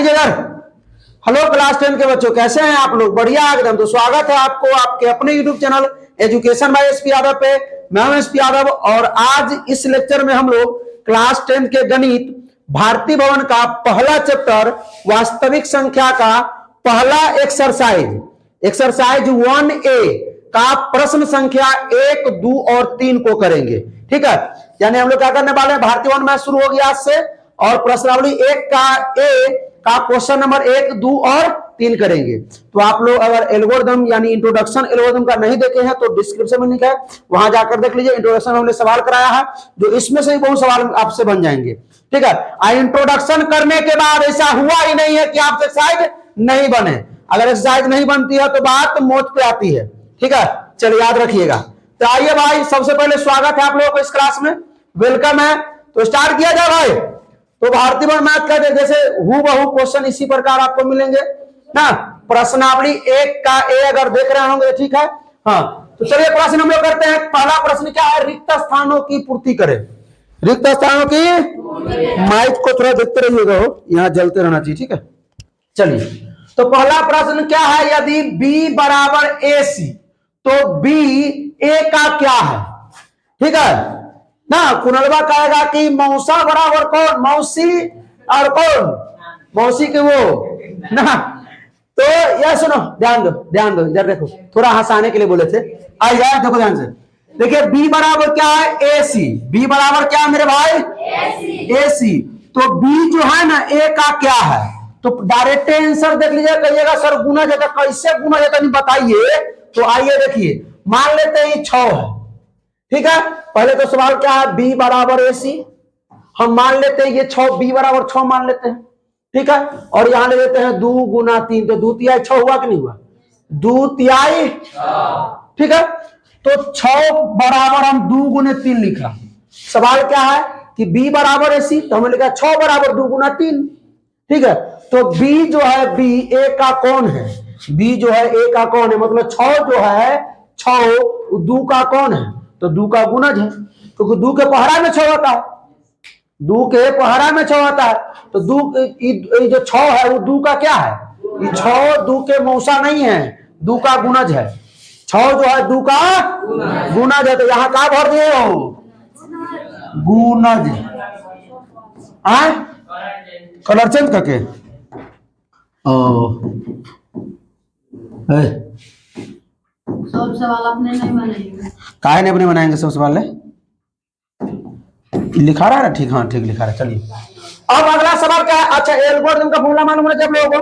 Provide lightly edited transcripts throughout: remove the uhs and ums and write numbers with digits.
इधर। Hello class 10 के बच्चों, कैसे हैं आप लोग? बढ़िया एकदम। तो स्वागत है आपको आपके अपने YouTube channel education by SP Yadav पे। मैं हूं एसपी यादव और आज इस लेक्चर में हम लोग क्लास 10 के गणित भारती भवन का पहला चैप्टर वास्तविक संख्या का पहला एक्सरसाइज 1A का प्रश्न संख्या 1, 2 और 3 को करेंगे। ठीक है, यानी हम लोग क्या करने वाले हैं, भारती भवन मैथ शुरू हो गया आज से और प्रश्नावली 1 का ए का क्वेश्चन नंबर 1, 2 और 3 करेंगे। तो आप लोग अगर एल्गोरिथम यानी इंट्रोडक्शन एल्गोरिथम का नहीं देखे हैं तो डिस्क्रिप्शन में लिखा है, वहां जाकर देख लीजिए। इंट्रोडक्शन हमने सवाल कराया है, जो इसमें से ही बहुत सवाल आपसे बन जाएंगे। ठीक है, इंट्रोडक्शन करने के बाद ऐसा हुआ ही नहीं है कि आपसे एक्सरसाइज नहीं बने। अगर एक्सरसाइज नहीं बनती है तो बात मोच पे आती है। ठीक है, चलिए याद रखिएगा। तो आइए भाई, सबसे पहले स्वागत है आप लोगों को इस क्लास में, वेलकम है। तो स्टार्ट किया जाए भाई। तो भारती भवन मैथ का जैसे हूबहू क्वेश्चन इसी प्रकार आपको मिलेंगे ना। प्रश्नावली 1 का ए अगर देख रहे होंगे तो ठीक है। हाँ, तो चलिए प्रश्न हम लोग करते हैं। पहला प्रश्न क्या है, रिक्त स्थानों की पूर्ति करें। रिक्त स्थानों की, माइक को थोड़ा देखते रहिएगा, हो यहाँ जलते रहना चाहिए। ठीक है, चलिए। तो पहला प्रश्न क्या है, यदि b बराबर AC तो b a का क्या है। ठीक है ना। कुनलवा कहेगा कि मौसा बराबर कौन, मौसी और कौन, मौसी के वो ना। तो यह सुनो, ध्यान दो इधर देखो, थोड़ा हंसाने के लिए बोले थे। आइए देखो ध्यान से, देखिए b बराबर क्या है, AC। b बराबर क्या है मेरे भाई, AC। तो b जो है ना a का क्या है, तो डायरेक्ट आंसर देख लीजिए। कहिएगा सर गुना जाता, कैसे गुना जाता नहीं बताइए। तो आइए देखिए, मान लेते हैं 6 है। ठीक है, पहले तो सवाल क्या है, b बराबर AC। हम मान लेते हैं ये 6, b बराबर 6 मान लेते हैं। ठीक है, और यहां ले लेते हैं 2 गुना 3, तो 2 तिहाई 6 हुआ कि नहीं हुआ, 2 तिहाई। ठीक है, तो 6 बराबर हम 2 गुने 3 लिखा। सवाल क्या है कि b बराबर AC, तो हमने लिखा 6 बराबर 2 गुना 3। ठीक है, तो b जो है, b a का कौन है, b जो है a का कौन है, मतलब 6 जो है 6 2 का कौन है, तो 2 का गुणज है, क्योंकि 2 के पहरा में 6 होता है, 2 के पहरा में 6 होता है। तो 2 जो 6 है वो 2 का क्या है, ये 6 2 के मौसा नहीं है, 2 का गुणज है। 6 जो है 2 का गुणज है, तो यहां का भर दिए हो, गुणज। कलर चेंज करके सब सवाल अपने नहीं बनाएंगे। काहे नहीं अपने बनाएंगे सब सवाल है, लिखा रहा है ना। ठीक, हाँ ठीक लिखा रहा है। चलिए अब अगला सवाल क्या है। अच्छा, एल्गोरिथम का फॉर्मूला मालूम है जब लोगों को।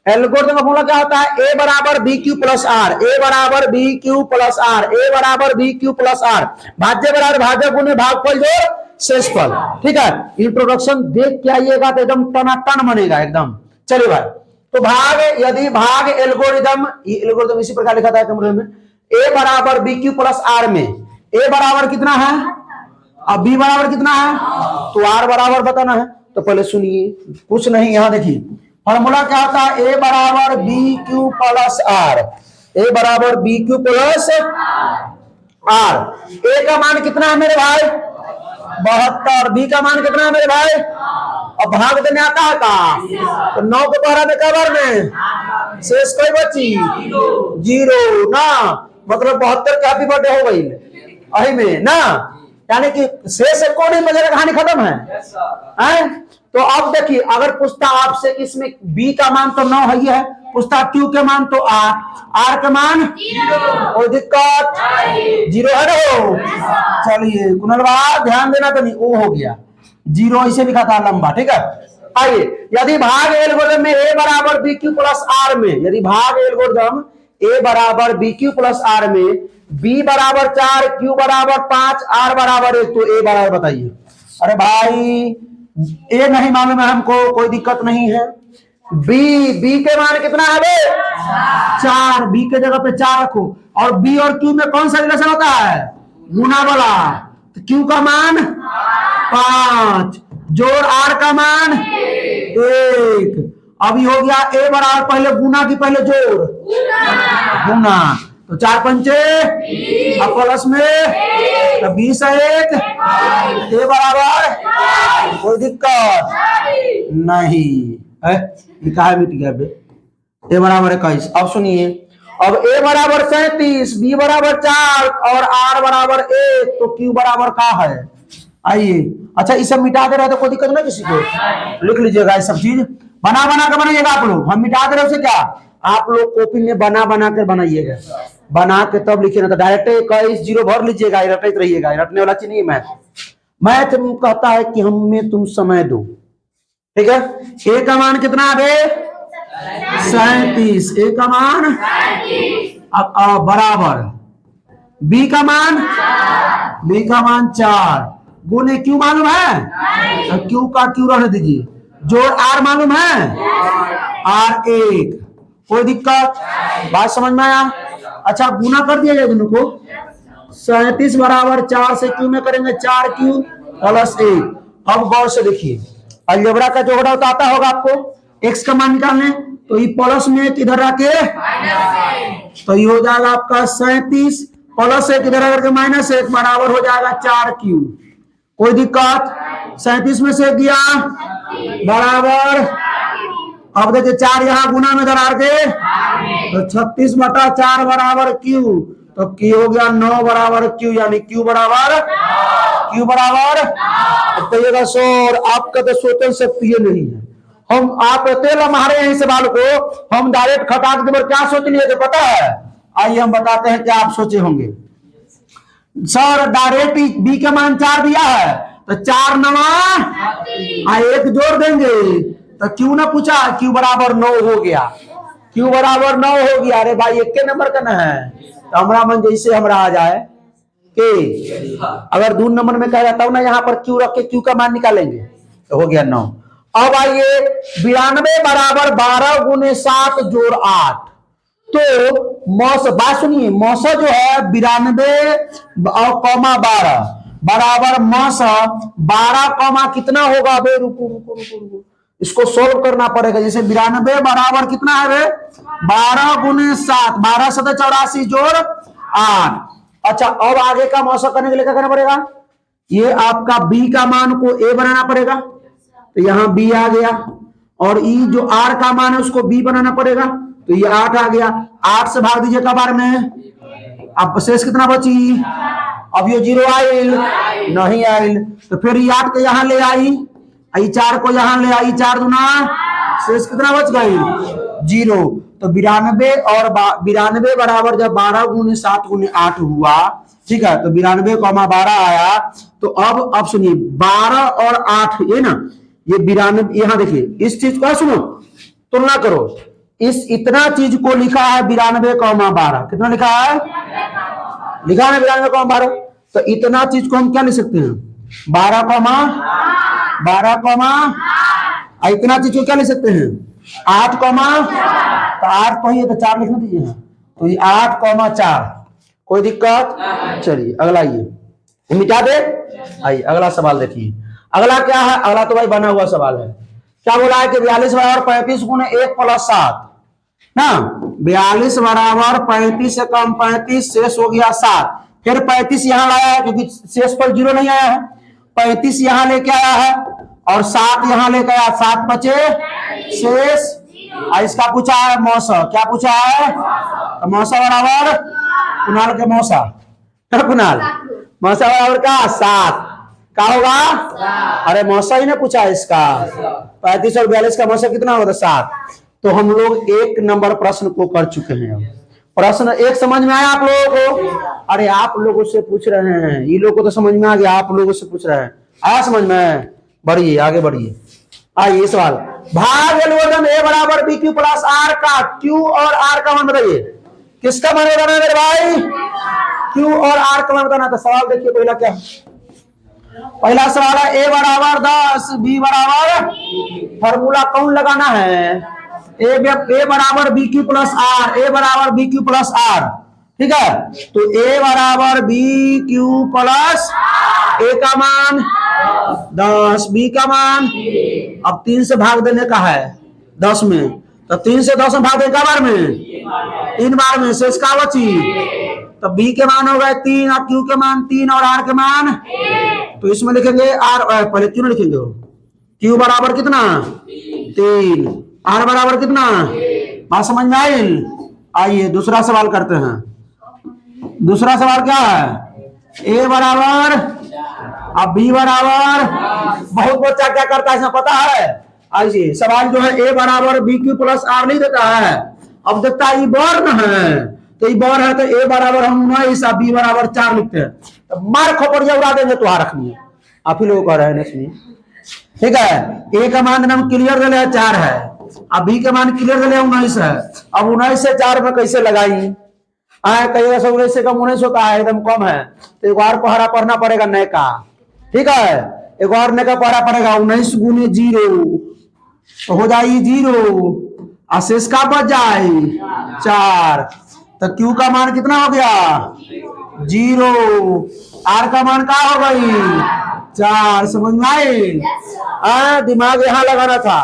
एल्गोरिथम का फॉर्मूला क्या होता है, a बराबर BQ प्लस R, a बराबर BQ प्लस R, a बराबर BQ प्लस R, भाज्य बराबर भाज्य गुणे भागफल जोड़ शेषफल। ठीक है, इंट्रोडक्शन देख के आइएगा तो एकदम टनाटन बनेगा एकदम। चलिए भाई, तो भाग, यदि भाग एल्गोरिथम इसी प्रकार लिखा था कमरे में, a बराबर BQ प्लस R में a बराबर कितना है, अब b बराबर कितना है, तो r बराबर बताना है। तो पहले सुनिए, कुछ नहीं, यहां देखिए फॉर्मूला क्या होता है, a बराबर BQ प्लस R, a बराबर BQ प्लस R। a का मान कितना है मेरे भाई, 72। b का मान कितना है मेरे भाई, अब भाग देने आता है का, तो 9 के पहरा में कबर में शेष कोई बची 0 ना, मतलब 72 हैप्पी बर्थडे हो गई अही में ना, यानी कि शेष को नहीं बचेगा, कहानी खत्म है। तो अब देखिए, अगर पूछता आपसे इसमें b का मान तो 9 है, पूछता q के मान तो r का मान 0, कोई दिक्कत 0 है ना। चलिए कुनलवा ध्यान देना, तो नहीं वो हो गया 0, इसे लिखा था लंबा। ठीक है, आइए, यदि भाग एल्गोरिथम में a बराबर BQ प्लस R में, यदि भाग एल्गोरिथम a बराबर BQ प्लस R में b बराबर 4, q बराबर 5, r बराबर 1, तो a बराबर बताइए। अरे भाई a नहीं मालूम है हमको, कोई दिक्कत नहीं है। b के मान कितना है बे, 4, b के जगह पे 4 रखो, और b और q में कौन सा रिलेशन होता है, गुना वाला। तो q का मान 5 जोड़ r का मान 1। अभी हो गया a बराबर, पहले गुना की पहले जोड़, गुना, तो 4 पंचे अब प्लस में 20 1, a बराबर, कोई दिक्कत नहीं। है ये कहा मिट गया बे। ए बराबर 21। अब सुनिए, अब ए बराबर 37, बी बराबर 4 और आर बराबर 1, तो क्यू बराबर का है? आइए, अच्छा ये सब मिटा दे रहे तो कोई दिक्कत ना किसी को, लिख लीजिएगा ये सब चीज, बना बना कर बनाइएगा आप लोग। हम मिटा दे रहे उसे क्या, आप लोग कॉपी में बना बना कर बनाइएगा, बना के तब लिखिए, ना तो डायरेक्ट 21 जीरो भर लीजिएगा, रटते रहिएगा, रटने वाला चीज नहीं है मैथ। मैथ कहता है कि हमें तुम समय दो, ठीक है। ए का मान कितना है? 37। ए का मान बराबर बी का मान, बी का मान 4 गुने क्यू मालूम है, तो क्यू का क्यू रहने दीजिए, जोड़ आर मालूम है, आर 1। कोई दिक्कत, बात समझ में आया? अच्छा गुना कर दिया जाए दोनों को, 37 बराबर 4 से क्यू में करेंगे 4 क्यू प्लस 1। अब गौर से देखिए, अलजेब्रा का जोड़ा आता होगा आपको, एक्स का मान निकालने, तो ये प्लस में एक इधर आके तो ये हो जाएगा आपका 37 प्लस 1 इधर आकर के -1 बराबर हो जाएगा 4 क्यू। कोई दिक्कत, 37 में से गया बराबर, अब देखिए 4 यहाँ गुना में धरा के, तो 36/4 बराबर क्यू, तो क्यू हो गया 9 बराबर क्यू, यानी क्यू बराबर कहिएगा 100। और आपका तो सोचने शक्ति नहीं है, हम आप तेल हमारे यहीं सवाल को हम डायरेक्ट खटा के क्या सोच लिए थे पता है? आइए हम बताते हैं क्या आप सोचे होंगे। सर डायरेक्ट बी का मान 4 दिया है, तो 4 9 1 जोड़ देंगे, तो क्यू ना पूछा, क्यू बराबर 9 हो गया, क्यू बराबर 9 हो गया। अरे भाई एक के नंबर का ना है, तो हमारा मन जैसे हमारा आ जाए कि अगर 2 नंबर में कह जाता हूं ना, यहाँ पर क्यू रख के क्यू का मान निकालेंगे, तो हो गया 9। अब आइए 92 बराबर 12 गुने 7 जोड़ 8, तो मौसा, बात सुनिए, मौसा जो है 92 और कॉमा 12 बराबर मौसा 12 कॉमा कितना होगा बे, रुको इसको सोल्व करना पड़ेगा। जैसे 92 बराबर कितना है बे, 12 गुने 7, 12 7 84 जोड़ 8। अच्छा अब आगे का मौसा करने के लिए क्या करना पड़ेगा, ये आपका बी का मान को ए बनाना पड़ेगा, तो यहाँ बी आ गया, और ई जो आर का मान है उसको बी बनाना पड़ेगा, तो ये 8 आ गया। 8 से भाग दीजिए कबार में, अब शेष कितना बची, अब ये 0 आयल नहीं आयल, तो फिर ये 8 को यहाँ ले आई, 4 को यहाँ ले आई, 4 दूना शेष कितना बच गई 0। तो 92 और 92 बराबर जब 12 गुने 7 गुने 8 हुआ, ठीक है, तो 92 12 आया। तो अब सुनिए 12 और 8 ये ना, ये 92, यहाँ देखिए इस चीज को सुनो, तुलना करो, इस इतना चीज को लिखा है 92 12, कितना लिखा है, लिखा है 92 12, तो इतना चीज को हम क्या लिख सकते हैं 12 इतना चीज को क्या लिख सकते हैं 8 तो 8 तो ही है, तो 4 लिखना दीजिए, तो ये 8 4। कोई दिक्कत, चलिए अगला ये मिटा दे। आइए अगला सवाल देखिए, अगला क्या है, अगला तो भाई बना हुआ सवाल है। क्या बोला है कि 42 बराबर 35 गुने 1 प्लस 7 ना, 42 बराबर 35 से कम 35 शेष हो गया 7, फिर 35 यहाँ लाया है क्योंकि शेष पर 0 नहीं आया है, 35 यहाँ लेके आया है और 7 यहाँ लेके आया, 7 बचे शेष। इसका पूछा है मौसा, क्या पूछा है, तो मौसा बराबर कुणाल के मौसा, कुणाल मौसा बराबर का 7 का होगा, अरे मौसा ही ने पूछा इसका, 35 और 42 का मौसा कितना होगा 7। तो हम लोग 1 नंबर प्रश्न को कर चुके हैं। प्रश्न 1 समझ में आया आप लोगों को? अरे आप लोगों से पूछ रहे हैं, ये लोगों को तो समझ में आ गया, आप लोगों से पूछ रहे हैं, आया समझ में? बढ़िए आगे बढ़िए। आइए सवाल, भाग एल्गोरिथम ए बराबर बी क्यू प्लस आर का क्यू और आर का मान बताइए, किसका मान बताना मेरे भाई, क्यू और आर का मान बताना। तो सवाल देखिए पहला क्या, पहला सवाल है ए बराबर 10 बी बराबर, फॉर्मूला कौन लगाना है, ए बराबर बी क्यू प्लस आर, ए बराबर बी क्यू प्लस आर, ठीक है। तो ए बराबर बी क्यू प्लस, ए का मान 10, बी का मान, अब 3 से भाग देने का है 10 में, तो 3 से 10 में भाग देने का बार में 3 बार में, शेष का बची, तो बी के मान हो गए 3 और क्यू के मान 3 और आर के मान, तो इसमें लिखेंगे आर, पहले क्यों लिखेंगे, क्यू बराबर कितना 3, आर बराबर कितना, बात समझ में आई। आइए दूसरा सवाल करते हैं। दूसरा सवाल क्या है, ए बराबर अब बी बराबर, बहुत बच्चा क्या करता है इसमें पता है। आइए सवाल जो है ए बराबर बी क्यू प्लस आर नहीं देता है, अब देखता है ई बॉर्न है, तो ई बॉर्न है तो ए बराबर हम 19 बी बराबर 4 लिखते हैं, तो मार खोपड़िया उड़ा देंगे तो रखनी है, आप ही लोग कह रहे हैं इसमें। ठीक है, ए का मान हम क्लियर दे रहे 4 है, अब बी के मान क्लियर दे रहे 19 है, अब 19 से 4 में कैसे लगाई, कई 19 से कम 19 होता है, एकदम कम है, तो एक और पहरा पढ़ना पड़ेगा नए का। ठीक है, एक और नए का पहरा पड़ेगा, 19 गुने 0 तो हो जाएगी 0, अशेष का बच जाए 4, तो क्यू का मान कितना हो गया 0, आर का मान क्या हो गई 4, समझ में आई। दिमाग यहाँ लगाना था,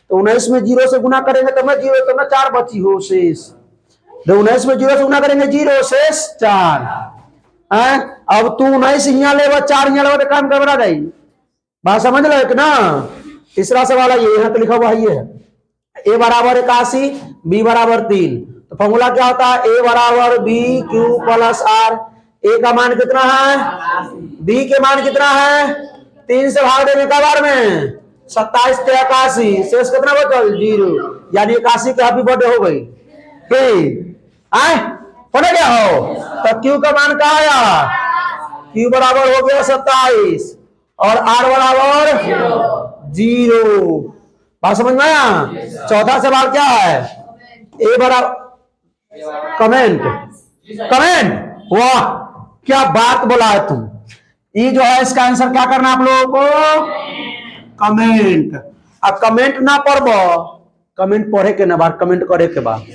तो 19 में 0 से गुना करेंगे तब 0 तब ना 4 बची हो शेष, 19 में 0 से गुना करेंगे 0 शेष 4। अब तू 19 यहाँ ले 4 यहाँ ले, काम कर बना जाएगी, बात समझ लो कि ना। तीसरा सवाल है ये, यहाँ तो लिखा हुआ है ये है, ए बराबर 81 बी बराबर 3, तो फॉर्मूला क्या होता है, ए बराबर B Q plus R. A का मान कितना है, बी के मान कितना है, 3 से भाग देने का बार में 27 से 81, शेष कितना बचल 0, यानी 81 की हैप्पी बर्थडे हो गई। होने क्या हो, तो क्यू का मान क्या आया, क्यू बराबर हो गया 27 और आर बराबर 0, बात समझ में आया। चौथा सवाल क्या है, ए बराबर कमेंट, वाह क्या बात बोला है तुम, ये जो है इसका आंसर क्या करना आप लोगों को, कमेंट। अब कमेंट ना पढ़ो, कमेंट पढ़े के ना बाद, कमेंट करे के बाद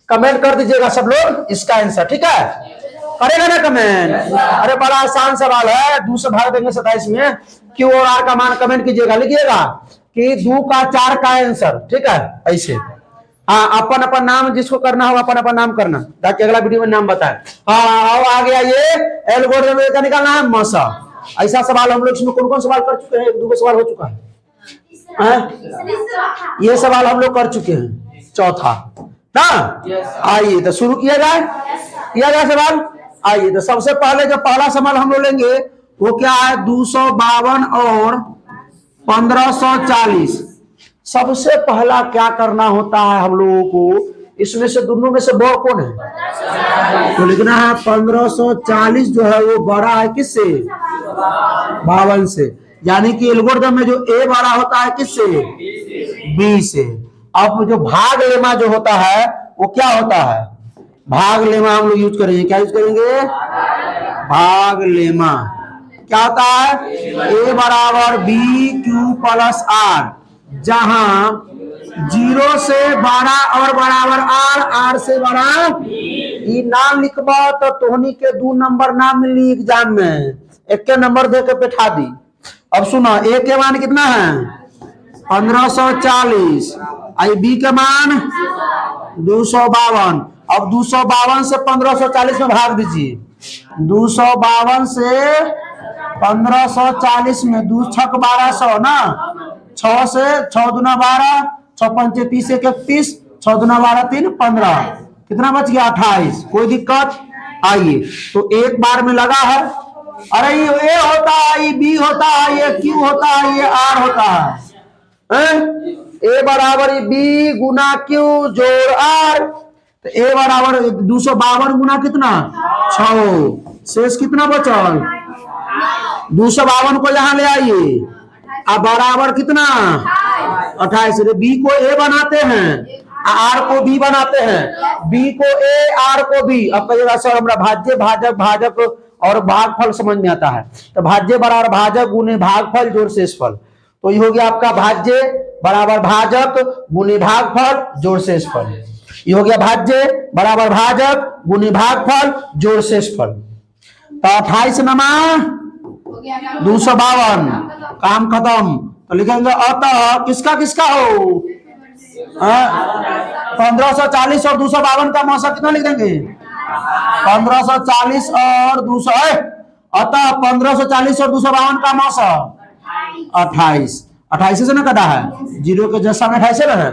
कमेंट कर दीजिएगा सब लोग इसका आंसर, ठीक है, करेगा ना कमेंट। अरे बड़ा आसान सवाल है, 2 से भाग देंगे 27 में, क्यू और आर का मान कमेंट कीजिएगा, लिखिएगा कि 2 का 4 का आंसर, ठीक है ऐसे। हाँ अपन अपन नाम जिसको करना हो अपन अपन नाम करना, ताकि अगला वीडियो में नाम बताए। हाँ आ गया ये एल्गोरिथम का निकालना है मसा। ऐसा सवाल हम लोग इसमें कौन कौन सवाल कर चुके हैं, 1-2 सवाल हो चुका है, ये सवाल हम लोग कर चुके हैं, चौथा ना। आइए तो शुरू किया जाए सवाल। आइए तो सबसे पहले जो पहला सवाल हम लोग लेंगे वो क्या है, 252 और 1540। सबसे पहला क्या करना होता है हम लोगों को, इसमें से दोनों में से बड़ा कौन है, तो लिखना है 1540 जो है वो बड़ा है किससे, 52 से, यानी कि एल्गोरिथम में जो ए बड़ा होता है किससे, बी से। अब जो भाग लेमा जो होता है वो क्या होता है, भाग लेमा हम लोग यूज करेंगे, क्या यूज करेंगे, भाग लेमा। क्या होता है, ए बराबर बी क्यू प्लस आर, जहां 0 से बड़ा और बराबर आर, आर से बड़ा ई नाम लिखबा तो तोहनी के 2 नंबर ना मिली एग्जाम में, 1 नंबर दे के बैठा दी। अब सुनो, ए के मान कितना है 1540, आई बी के मान 252। अब 252 से 1540 में भाग दीजिए, 252 से 1540 में 2 छक 1200 ना, 6 से 6 दूना 12, 6 पंचे 30 1 31, 6 दूना 12 3 15, कितना बच गया 28। कोई दिक्कत, आइए तो एक बार में लगा है, अरे ये ए होता है, ये बी होता है, ये क्यू होता है, ये आर होता है, ए बराबर बी गुना क्यू जोड़ आर, तो ए बराबर 252 गुना कितना 6, शेष कितना बचल 252 को यहां ले आइए, अब बराबर कितना 28। बी को ए बनाते हैं, आर को बी बनाते हैं, बी को ए आर को बी। अब कहिएगा सर हमारा भाज्य भाजक भाजक और भागफल समझ में आता है, तो भाज्य बराबर भाजक गुने भागफल जोड़ शेषफल, तो ये हो गया आपका भाज्य बराबर भाजक गुने भागफल जोड़ शेषफल, ये हो गया भाज्य बराबर भाजक गुने भागफल जोड़ शेषफल। तो 28 नमा 252, काम खत्म। तो लिखेंगे अतः किसका किसका हो 1540 और 252 का मौसा कितना लिख देंगे 1540 और 200, अतः 1540 और 252 का मौसा 28। 28 से ना कटा है, 0 के जस्ट सामने 28 है।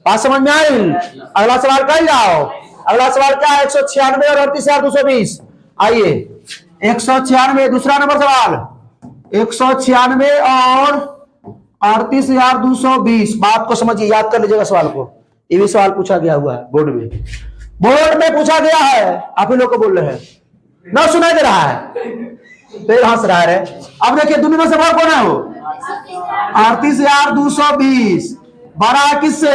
बात समझ में आई? अगला सवाल कर जाओ। अगला सवाल क्या है? 196 और 38,220। आइए 196, दूसरा नंबर सवाल 196 और 38,220। बात को समझिए, याद कर लीजिएगा सवाल को। ये भी सवाल पूछा गया हुआ है बोर्ड में, बोर्ड में पूछा गया है। आप ही लोग को बोल रहे हैं ना, सुनाई दे रहा है तो हंस रहा है। अब देखिए दोनों में से बड़ा कौन है? हो 38,220 बड़ा है किससे?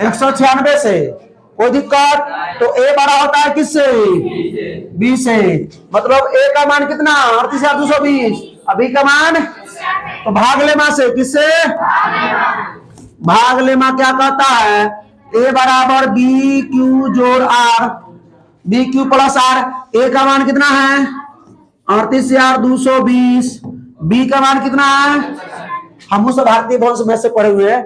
196 से। कोई दिक्कत? तो ए बड़ा होता है किससे? 20 से। मतलब ए का मान कितना? 38,220। अभी का मान तो भाग लेमा से। किससे? भाग लेमा क्या कहता है? ए बराबर बी क्यू जोड़ R, B Q plus R. A का मान कितना है? 38,220। बी का मान कितना है? हम उस भारतीय वंश में से पढ़े हुए हैं,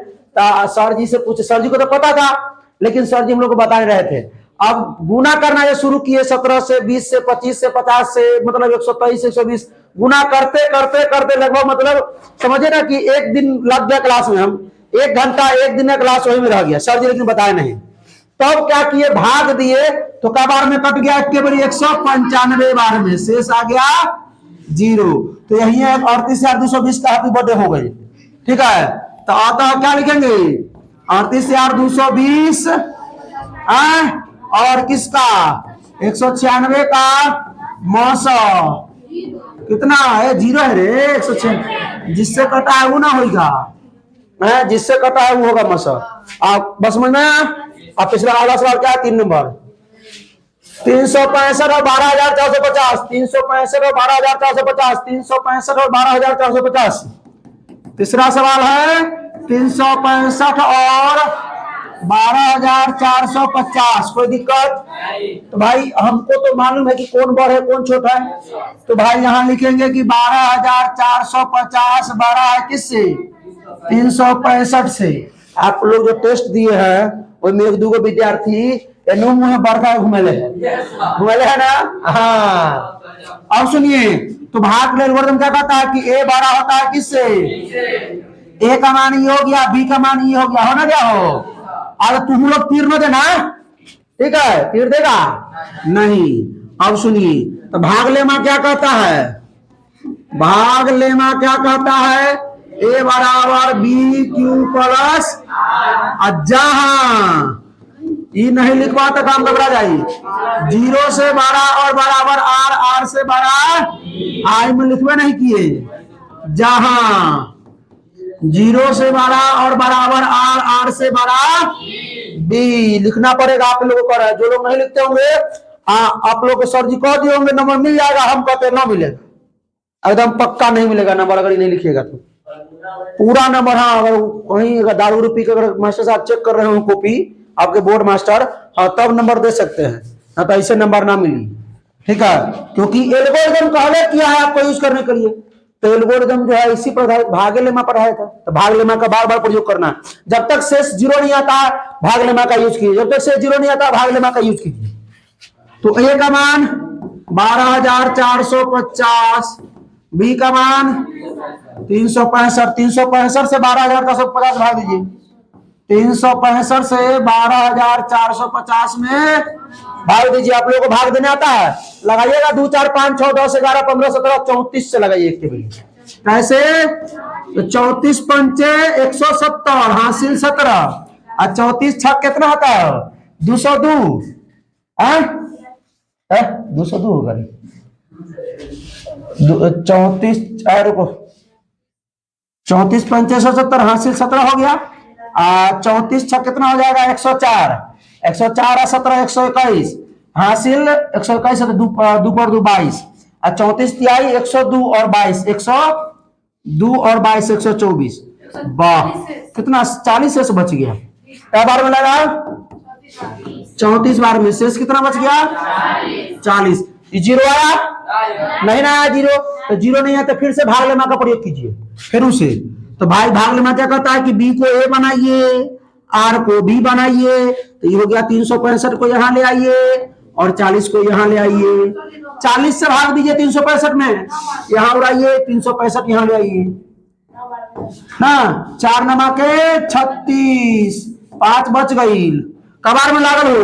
सर जी से पूछे, सर जी को तो पता था लेकिन सर जी हम लोग को बता रहे थे। अब गुना करना ये शुरू किए 17 से, 20 से, 25 से, 50 से, मतलब 123 से 120। गुना करते करते करते लगभग मतलब समझे ना कि एक दिन लग गया क्लास में। हम 1 घंटा 1 दिन में क्लास वही में रह गया, सर जी लेकिन बताए नहीं। तब तो क्या किए? भाग दिए तो क्या बार में कट गया? केवल 195 बार में शेष आ गया 0। तो यही है 38,220 का हैप्पी बर्थडे हो गई। ठीक है, तो आता क्या लिखेंगे? 38,220 और किसका? 196 का मौसा कितना है? 0 है रे। 196 जिससे कटा है वो ना होगा, जिससे कटा है वो होगा मौसा। आप बस समझ में। अब पिछला अगला सवाल क्या है? 3 नंबर 365 और 12,450। 365 और 12,450। 365 और 12,450। तीसरा सवाल है 365 और 12,450। कोई दिक्कत? तो भाई हमको तो मालूम है कि कौन बड़ है कौन छोटा है। तो भाई यहां लिखेंगे कि 12,450 बड़ा है किससे? 365 से। आप लोग जो टेस्ट दिए हैं उसमें 1-2 विद्यार्थी मुंह बड़का घुमेले है ना। हाँ, अब सुनिए, तो भाग एल्गोरिथम क्या कहता है कि ए बड़ा होता है किससे? ए का मान ये हो गया, बी का मान ये हो गया, हो ना क्या हो? अगर तुम लोग तीर न देना, ठीक है? तीर देगा नहीं। अब सुनिए, तो भाग लेमा क्या कहता है? भाग लेमा क्या कहता है? ए बराबर बी क्यू प्लस, जहां ये नहीं लिखवा तो काम घबरा जाइए। 0 से 12 और बराबर आर, आर से बड़ा आई में लिखवे नहीं किए। जहां 0 से 12 और बराबर आर, आर से बड़ा बी लिखना पड़ेगा। आप लोगों को जो लोग नहीं लिखते होंगे आप लोग को सर जी कह दिए होंगे नंबर मिल जाएगा, हम कहते ना मिलेगा, एकदम पक्का नहीं मिलेगा नंबर अगर नहीं लिखिएगा तो। पूरा नंबर, हाँ अगर कहीं अगर दारू रूपी अगर मास्टर साहब चेक कर रहे हो कॉपी आपके बोर्ड मास्टर, हाँ तब नंबर दे सकते हैं, ना तो ऐसे नंबर ना मिली। ठीक है, क्योंकि एल्गोरिथम पहले किया है आपको यूज करने के लिए। तो एल्गोरिथम जो है इसी पर भागलेमा पर है था, तो भागलेमा का बार बार प्रयोग करना है। जब तक शेष 0 नहीं आता भागलेमा का यूज कीजिए, जब तक शेष 0 नहीं आता भागलेमा का यूज कीजिए। तो ए का मान 12,450, बी का मान 365, 365 से 12,450 भाग दीजिए। 365 से 12,450 में भाग दीजिए। आप लोगों को भाग देने आता है? लगाइएगा 2, 4, 5, 6, 10, 11, 15, 17, 34 से लगाइए एक टेबल। कैसे? तो 34 पंचे 170 हासिल 17 और 34 छक कितना होता है? 202 है? 202 होगा 34, रुको 34 पंचे 170 हासिल 17 हो गया। 34 छक कितना हो जाएगा? 104, 104 और 17 121 हासिल 121 2 पर 2 22 और 34 तिहाई 102 और 22 102 और 22 124। वाह कितना 40 शेष बच गया। क्या बार में लगा? 34 बार में शेष कितना बच गया? 40। 0 आया नहीं ना आया 0, तो 0 नहीं है तो फिर से भाग लेमा का प्रयोग कीजिए फिर उसे। तो भाई भाग लेमा क्या कहता है कि बी को ए बनाइए, आर को बी बनाइए। तो ये हो गया 365 को यहां ले आइए और 40 को यहां ले आइए। 40 से भाग दीजिए 365 में, यहां उड़ाइए 365 यहां ले आइए। ना, 4 नमा के 36, 5 बच गई। कबार में लागल हो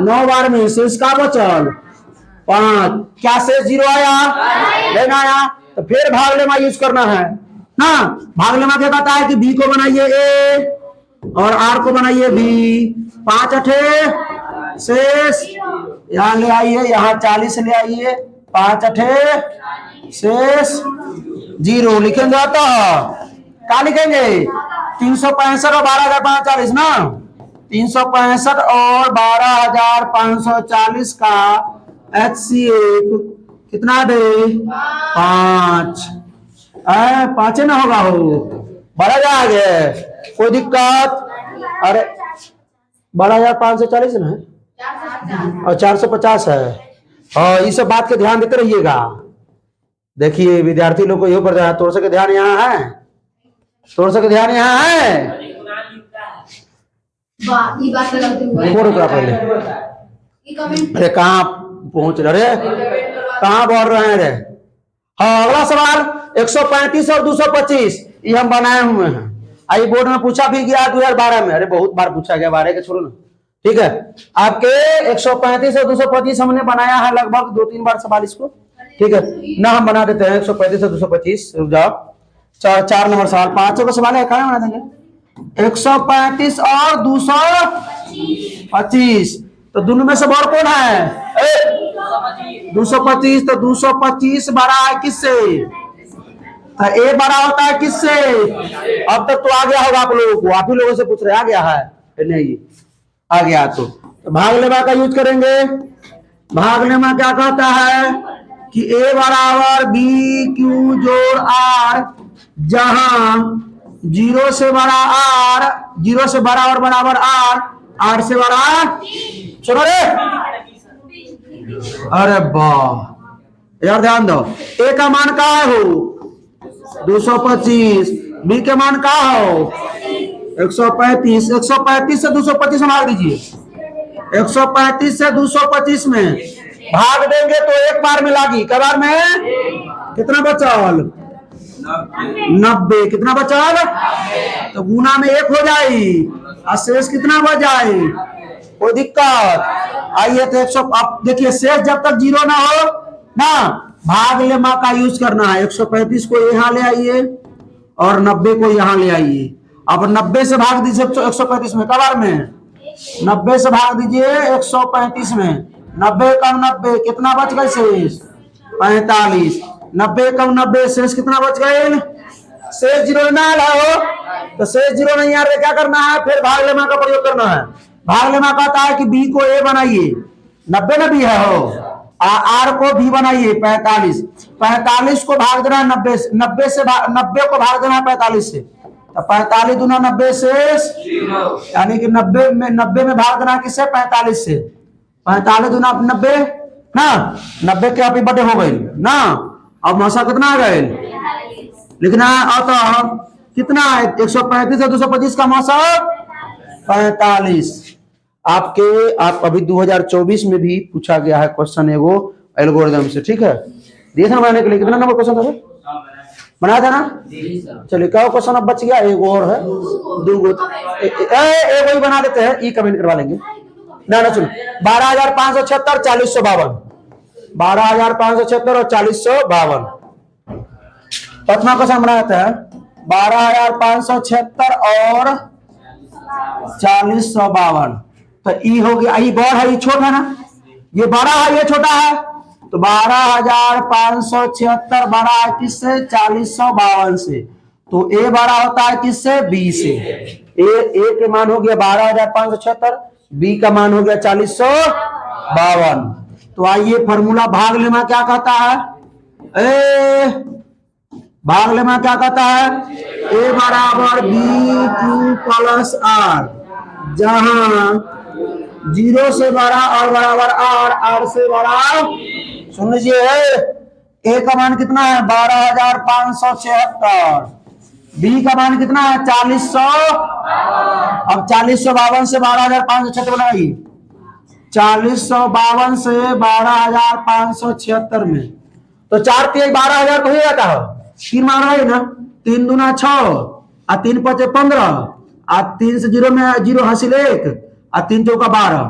9 बार में शेष का बचल 5। क्या शेष 0 आया? लेना आया तो फिर भाग लेमा यूज करना है ना। भाग लेमा क्या कहता है कि बी को बनाइए ए और आर को बनाइए बी। 5 अठे शेष यहाँ ले आइए, यहाँ 40 ले आइए, 5 अठे शेष 0 लिखेंगे। आता क्या लिखेंगे? 365 और 12,540 ना, 365 और 12,540 का HCF कितना दे? 5। 5 ना होगा हो, बड़ा जा आगे कोई दिक्कत? अरे 12,540 ना है और 450 है। हाँ, ये सब बात के ध्यान देते रहिएगा। देखिए विद्यार्थी लोग को ये पड़ रहा है, तोड़ सके ध्यान यहाँ है, तोड़ सके ध्यान यहाँ है। अरे कहाँ पहुंच रहे, कहाँ बढ़ रहे हैं रे? हाँ, अगला सवाल 135 और 225 ये हम बनाए हुए हैं। आई बोर्ड में पूछा भी गया 2012 में। अरे बहुत बार पूछा गया, 12 के छोड़ो ना। ठीक है, आपके 135 और 225 हमने बनाया है लगभग 2-3 बार सवाल इसको। ठीक है ना, हम बना देते हैं 135 और 225। रुक जाओ, 4 नंबर सवाल, 5 का सवाल है, कहाँ बना देंगे? 135 और 225 तो दोनों में से बड़ा कौन है? 225। तो 225 बड़ा है किससे? तो ए बड़ा होता है किससे? अब तक तो आ गया होगा आप लोगों को, आप ही लोगों से पूछ रहे आ गया है नहीं? आ गया तो भाग लेमा का यूज करेंगे। भाग लेमा क्या कहता है कि ए बराबर बी क्यू जोड़ आर, जहां 0 से बड़ा आर, 0 से बड़ा और बराबर आर, आर से बड़ा। सुनो रे, अरे वाह यार, ध्यान दो। ए का मान का हो 225, बी के मान का हो 135। 135 से 225 में भाग दीजिए। 135 से 225 में भाग देंगे तो एक बार में लागी। कई बार में? कितना बचल? 90। कितना बचल? तो गुना में 1 हो जाए और शेष कितना बच जाए? कोई दिक्कत? आइए तो 100। आप देखिए शेष जब तक 0 ना हो ना, भाग लेमा का यूज करना है। 135 को यहाँ ले आइए और 90 को यहाँ ले आइए। अब 90 से भाग दीजिए 135 में। कबार में 90 से भाग दीजिए 135 में। 90 कम 90 कितना बच गए? शेष 45। 90 कम 90 शेष कितना बच गए? शेष 0 ना लाओ तो शेष 0 नहीं आ रहा, क्या करना है? फिर भाग लेमा का प्रयोग करना है। भाग लेमा कहता है कि बी को ए बनाइए, 90 ना बी है हो, आर को भी बनाइए 45। 45 को भाग देना 90 से, 90 को भाग देना 45 से। तो 45 दूना 90 शेष, यानी कि 90 में भाग देना किससे? 45 से। 45 दूना 90 ना, 90 के आप बड़े हो गए ना। अब मौसा कितना आ गए लिखना है। तो कितना है? 135 से 225 का मौसा 45। आप अभी 2024 में भी पूछा गया है क्वेश्चन एगो एल्गोरिथम से। ठीक है, दिए था बनाने के लिए। कितना नंबर क्वेश्चन था? बनाया था ना। चलिए क्या क्वेश्चन अब बच गया? एक और है, 2 एक ही बना देते हैं, ई कमेंट करवा लेंगे ना सुनो। 12,576 4052, 12,576 और 4052। प्रथमा क्वेश्चन बनाया था 12,576 और 4052। तो ई हो गया, ई बड़ा है, ये छोटा है ना, ये बड़ा है, ये छोटा है। तो 12,576 बड़ा है किससे? 4052 से। तो ए बड़ा होता है किससे? बी से। ए के मान हो गया 12,576, बी का मान हो गया 4052। तो आइए फॉर्मूला भाग लेमा क्या कहता है? भाग लेमा क्या कहता है? ए बराबर बी क्यू प्लस आर, जहां 0 से बड़ा और बराबर आर, आर से बड़ा। सुन लीजिए, ए का मान कितना है? 12,576। बी का मान कितना है? 4000। अब 4052 से 12,576 बनाइए। 4052 से 12,576 में तो 4 3 12,000 तो हो जाता है। 3 मान रहे ना, 3 दूना 6 और 3 5 15 और 3 से 0 में 0 हासिल 1 और 3 चौका 12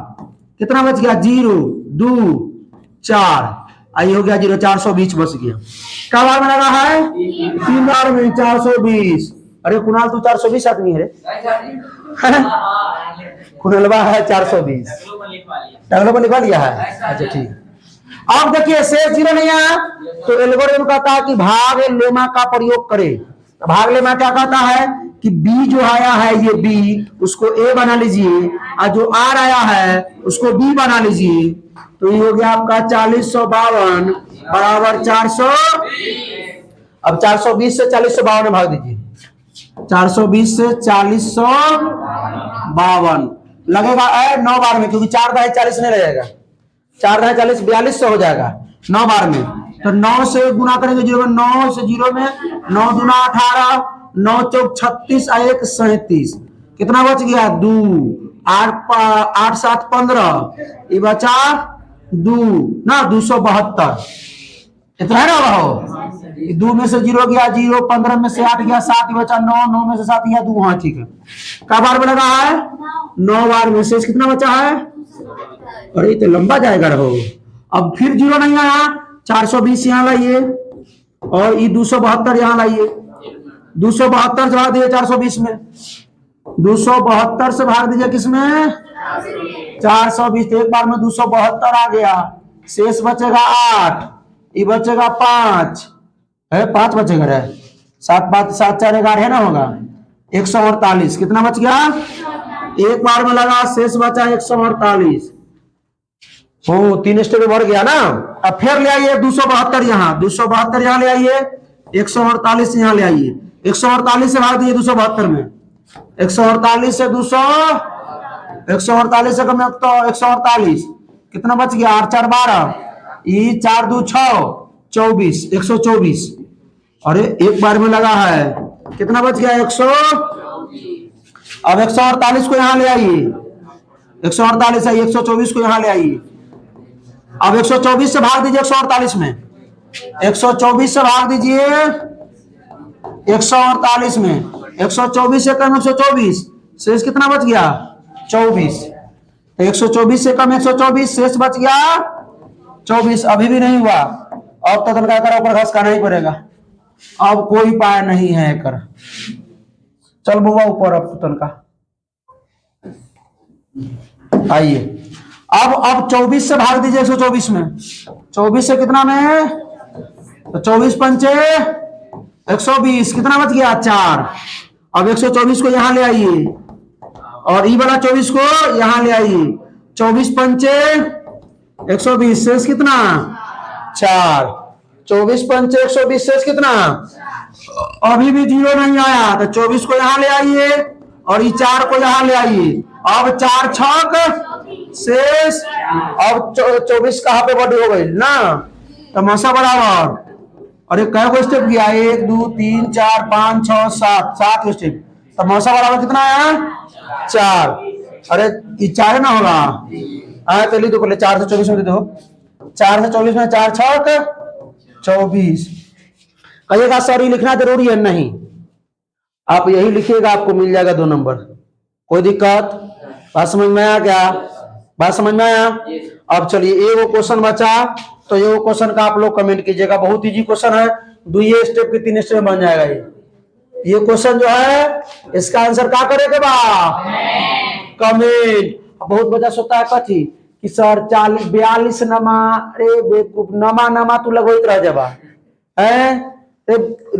कितना बच गया 0 2 4 आई हो गया 0 420 बच गया। क्या बार में लगा है 3 बार में 420। अरे कुणाल तू 420 आदमी है रे कुनलवा है 420 टगलो पर लिखवा लिया है। अच्छा ठीक। अब देखिए शेष 0 नहीं आया तो एल्गोरिथम कहता है कि भाग लेमा का प्रयोग करें। तो भाग लेमा क्या कहता है कि बी जो आया है ये बी उसको ए बना लीजिए और जो आर आया है उसको बी बना लीजिए। तो ये हो गया आपका 4052 बराबर 400। अब 420 से 4052 में भाग दीजिए। 420 से 4052 लगेगा 9 बार में क्योंकि 4 दाई 40 नहीं रहेगा 4 दाई 40 4200 हो जाएगा 9 बार में। तो 9 से गुना करेंगे 0 में 9 से 0 में 9 दूना 18 9 चौक 36 और 1 37 कितना बच गया 2 8 7 15 ये बचा 2 ना 272 इतना है ना हो 2 में से 0 गया 0 15 में से 8 गया 7 बचा 9 9 में से 7 गया 2 हाँ ठीक है। क्या बार में लगा है 9 बार में शेष कितना बचा है। अरे ये तो लंबा जाएगा रहो। अब फिर 0 नहीं आया 420 यहाँ लाइए और ये 272 यहाँ लाइए 272 से भाग दीजिए 420 में 272 से भाग दीजिए किसमें 420 एक बार में 272 आ गया शेष बचेगा 8 ये बचेगा 5 है 5 बचेगा रे 7 5 7 4 11 है ना होगा 148 कितना बच गया एक बार में लगा शेष बचा 148 हो 3 स्टेप में बढ़ गया ना। अब फिर ले आइए 272 यहाँ ले आइए 148 यहाँ ले आइए 148 से भाग दीजिए 272 में 148 से 200 148 से कम तो 148 कितना बच गया 8 4 12 ये 4 2 6 24 124। अरे एक बार में लगा है कितना बच गया 100। अब 148 को यहाँ ले आइए 148 है 124 को यहाँ ले आइए। अब 124 से भाग दीजिए 148 में 124 से भाग दीजिए 148 में 124 से कम 124 शेष कितना बच गया 24। तो 124 से कम 124 शेष बच गया 24 अभी भी नहीं हुआ। अब तो तनका कर ऊपर घास खाना ही पड़ेगा अब कोई उपाय नहीं है कर चल बुआ ऊपर अब तो तनका आइए। अब 24 से भाग दीजिए 124 में 24 से कितना में तो 24 पंचे 120 कितना बच गया 4। अब 124 को यहाँ ले आइए और ई वाला 24 को यहाँ ले आइए 24 पंचे 120 शेष कितना 4 24 पंचे 120 शेष कितना अभी भी 0 नहीं आया तो 24 को यहाँ ले आइए और ये 4 को यहाँ ले आइए। अब 4 छक शेष अब 24 कहाँ पे बड़ी हो गई ना तमाशा बराबर। अरे कै को स्टेप गया 1 2 3 4 5 6 7 स्टेप तमाशा बराबर कितना आया 4। अरे ये 4 ना होगा आया तो ली तो पहले 4 से 24 में दे दो 4 से 24 में 4 छक 24। कहिएगा सर ये लिखना जरूरी है नहीं आप यही लिखिएगा आपको मिल जाएगा 2 नंबर कोई दिक्कत। बात समझ में आया क्या बात समझ में आया। अब चलिए एक क्वेश्चन बचा तो ये क्वेश्चन का आप लोग कमेंट कीजिएगा बहुत इजी क्वेश्चन है 2 स्टेप के 3 स्टेप बन जाएगा। ये क्वेश्चन जो है इसका आंसर क्या करेगा बा कमेंट। बहुत बच्चा सोता है कथी कि सर 42 नमा रे बेवकूफ नमा तू लगोइत रह जाबा है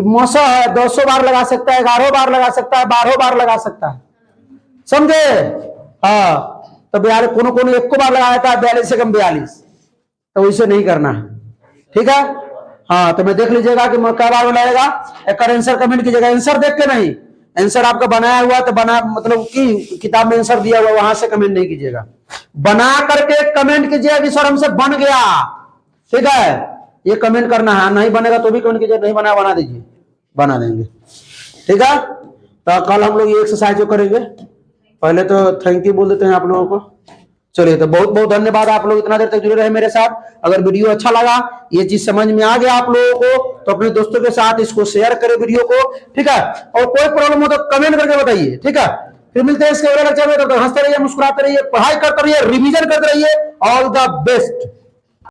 मौसा है 200 बार लगा सकता है 11 बार लगा सकता है 12 बार लगा सकता है समझे। हाँ तो 42 कोनो एक को बार लगाया था 42 से कम 42 तो वैसे नहीं करना है ठीक है। हाँ तो मैं देख लीजिएगा कि क्या बार में लगेगा एक आंसर कमेंट कीजिएगा आंसर देख के नहीं आंसर आपका बनाया हुआ तो बना मतलब कि किताब में आंसर दिया हुआ वहां से कमेंट नहीं कीजिएगा बना करके कमेंट कीजिएगा कि सर हमसे बन गया ठीक है ये कमेंट करना है नहीं बनेगा तो भी कमेंट कीजिए नहीं बना बना दीजिए बना देंगे ठीक है। तो कल हम लोग ये एक्सरसाइज जो करेंगे पहले तो थैंक यू बोल देते हैं आप लोगों को चलिए, तो बहुत बहुत धन्यवाद, आप लोग इतना देर तक जुड़े रहे मेरे साथ। अगर वीडियो अच्छा लगा, ये चीज समझ में आ गया आप लोगों को, तो अपने दोस्तों के साथ इसको शेयर करें वीडियो को, ठीक है। और कोई प्रॉब्लम हो तो कमेंट करके बताइए, ठीक है। फिर मिलते हैं इसके अगले लेक्चर में, तो हंसते रहिए, मुस्कुराते रहिए, पढ़ाई करते रहिए, रिवीजन करते रहिए। All the best.